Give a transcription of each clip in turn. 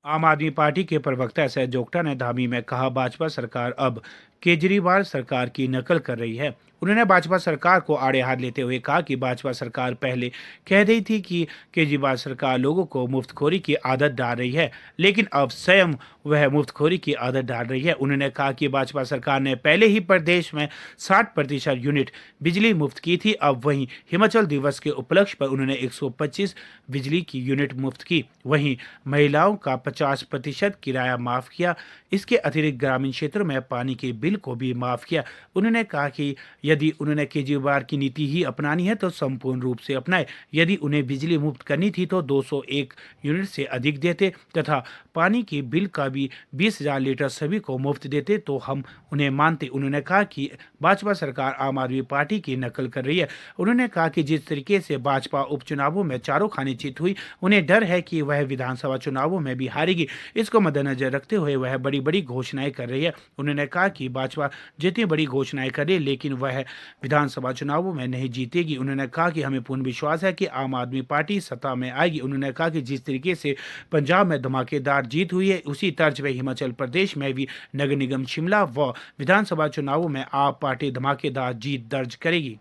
आम आदमी पार्टी के प्रवक्ता एस जोगटा ने धामी में कहा, भाजपा सरकार अब केजरीवाल सरकार की नकल कर रही है। उन्होंने भाजपा सरकार को आड़े हाथ लेते हुए कहा कि भाजपा सरकार पहले कह रही थी कि केजरीवाल सरकार लोगों को मुफ्तखोरी की आदत डाल रही है, लेकिन अब स्वयं वह मुफ्तखोरी की आदत डाल रही है। उन्होंने कहा कि भाजपा सरकार ने पहले ही प्रदेश में 60% यूनिट बिजली मुफ्त की थी। अब वहीं हिमाचल दिवस के उपलक्ष्य पर उन्होंने 125 बिजली की यूनिट मुफ्त की। वहीं महिलाओं का 50% किराया माफ किया। इसके अतिरिक्त ग्रामीण क्षेत्रों में पानी के बिल को भी माफ किया। उन्होंने कहा कि यदि उन्होंने केजरीवाल की नीति ही अपनानी है तो संपूर्ण रूप से अपनाए। यदि उन्हें बिजली मुफ्त करनी थी तो 201 यूनिट से अधिक देते तथा पानी के बिल का भी 20,000 लीटर सभी को मुफ्त देते तो हम उन्हें मानते। उन्होंने कहा कि भाजपा सरकार आम आदमी पार्टी की नकल कर रही है। उन्होंने कहा कि जिस तरीके से भाजपा उपचुनावों में चारों खाने चित हुई, उन्हें डर है कि वह विधानसभा चुनावों में भी हारेगी। इसको मद्देनजर रखते हुए वह बड़ी बड़ी घोषणाएं कर रही है। उन्होंने कहा कि भाजपा जितनी बड़ी घोषणाएं करे लेकिन वह विधानसभा चुनावों में नहीं जीतेगी। उन्होंने कहा कि हमें पूर्ण विश्वास है कि आम आदमी पार्टी सत्ता में आएगी। उन्होंने कहा कि जिस तरीके से पंजाब में धमाकेदार जीत हुई है, उसी तर्ज पर हिमाचल प्रदेश में भी नगर निगम शिमला व विधानसभा चुनावों में आप पार्टी धमाकेदार जीत दर्ज करेगी।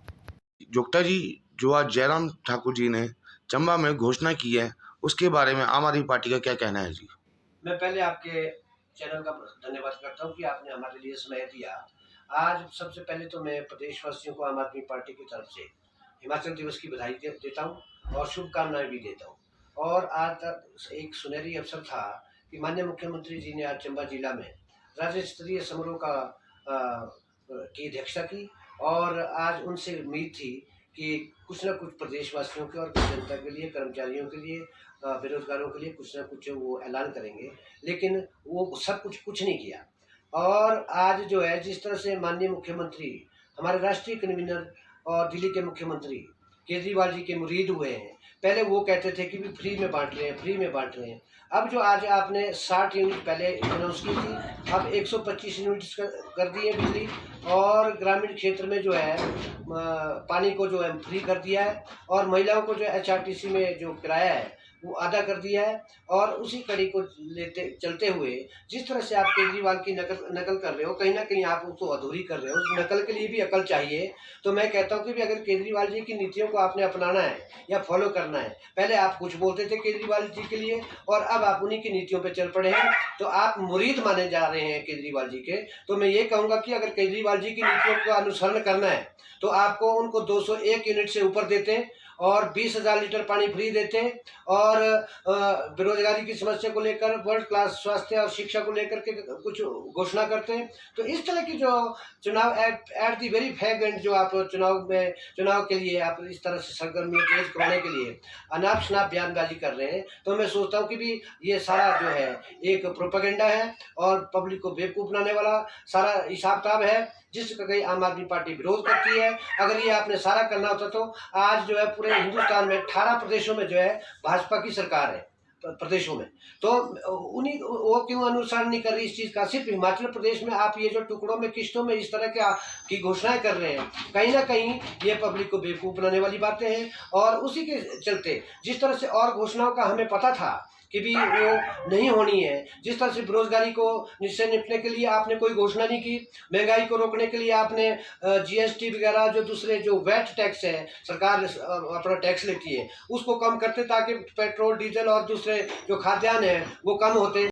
जोगटा जी, जो आज जयराम ठाकुर जी ने चंबा में घोषणा की है, उसके बारे में आम आदमी पार्टी का क्या कहना है जी? मैं पहले आपके चैनल का धन्यवाद करता हूँ कि आपने हमारे लिए समय दिया। आज सबसे पहले तो मैं प्रदेशवासियों को आम आदमी पार्टी की तरफ से हिमाचल दिवस की बधाई देता हूँ और शुभकामनाएं भी देता हूँ। और आज तक एक सुनहरी अवसर था कि माननीय मुख्यमंत्री जी ने आज चंबा जिला में राज्य स्तरीय समारोह की अध्यक्षता की और आज उनसे उम्मीद थी कि कुछ न कुछ प्रदेशवासियों के और कुछ जनता के लिए, कर्मचारियों के लिए, बेरोजगारों के लिए कुछ न कुछ वो ऐलान करेंगे, लेकिन वो सब कुछ नहीं किया। और आज जो है जिस तरह से माननीय मुख्यमंत्री, हमारे राष्ट्रीय कन्वीनर और दिल्ली के मुख्यमंत्री केजरीवाल जी के मुरीद हुए हैं। पहले वो कहते थे कि भी फ्री में बांट रहे हैं, फ्री में बांट रहे हैं। अब जो आज आपने 60 यूनिट पहले अनाउंस की थी, अब 125 यूनिट्स कर दी है बिजली। और ग्रामीण क्षेत्र में जो है पानी को जो है फ्री कर दिया है और महिलाओं को जो एचआरटीसी में जो किराया है वो आधा कर दिया है। और उसी कड़ी को लेते चलते हुए जिस तरह से आप केजरीवाल की नकल कर रहे हो, कहीं ना कहीं आप उसको अधूरी कर रहे हो। उस नकल के लिए भी अकल चाहिए। तो मैं कहता हूँ कि भी अगर केजरीवाल जी की नीतियों को आपने अपनाना है या फॉलो करना है, पहले आप कुछ बोलते थे केजरीवाल जी के लिए और अब आप उन्हीं की नीतियों पर चल पड़े हैं, तो आप मुरीद माने जा रहे हैं केजरीवाल जी के। तो मैं ये कहूँगा कि अगर केजरीवाल जी की नीतियों का अनुसरण करना है तो आपको उनको 201 यूनिट से ऊपर देते और 20,000 लीटर पानी फ्री देते और बेरोजगारी की समस्या को लेकर वर्ल्ड क्लास स्वास्थ्य और शिक्षा को लेकर के कुछ घोषणा करते हैं। तो इस तरह की जो चुनाव at the very fag and जो आप चुनाव के लिए आप इस तरह से सरगर्मी तेज करवाने के लिए अनाप शनाप बयानबाजी कर रहे हैं, तो मैं सोचता हूँ कि भी ये सारा जो है एक प्रोपेगेंडा है और पब्लिक को बेवकूफ़ बनाने वाला सारा हिसाब किताब है, जिसका कहीं आम आदमी पार्टी विरोध करती है। अगर ये आपने सारा करना होता तो आज जो है पूरे हिंदुस्तान में 18 प्रदेशों में जो है भाजपा की सरकार है प्रदेशों में। तो उन्हीं वो क्यों अनुसरण नहीं कर रही इस चीज़ का? सिर्फ हिमाचल प्रदेश में आप ये जो टुकड़ों में किस्तों में इस तरह की घोषणाएं कर रहे हैं, कहीं ना कहीं ये पब्लिक को बेवकूफ़ बनाने वाली बातें हैं। और उसी के चलते जिस तरह से और घोषणाओं का हमें पता था कि भी वो नहीं होनी है, जिस तरह से बेरोजगारी को निश्चय निपटने के लिए आपने कोई घोषणा नहीं की, महंगाई को रोकने के लिए आपने जीएसटी वगैरह जो दूसरे जो वैट टैक्स है, सरकार अपना टैक्स लेती है, उसको कम करते ताकि पेट्रोल डीजल और दूसरे जो खाद्यान्न है वो कम होते।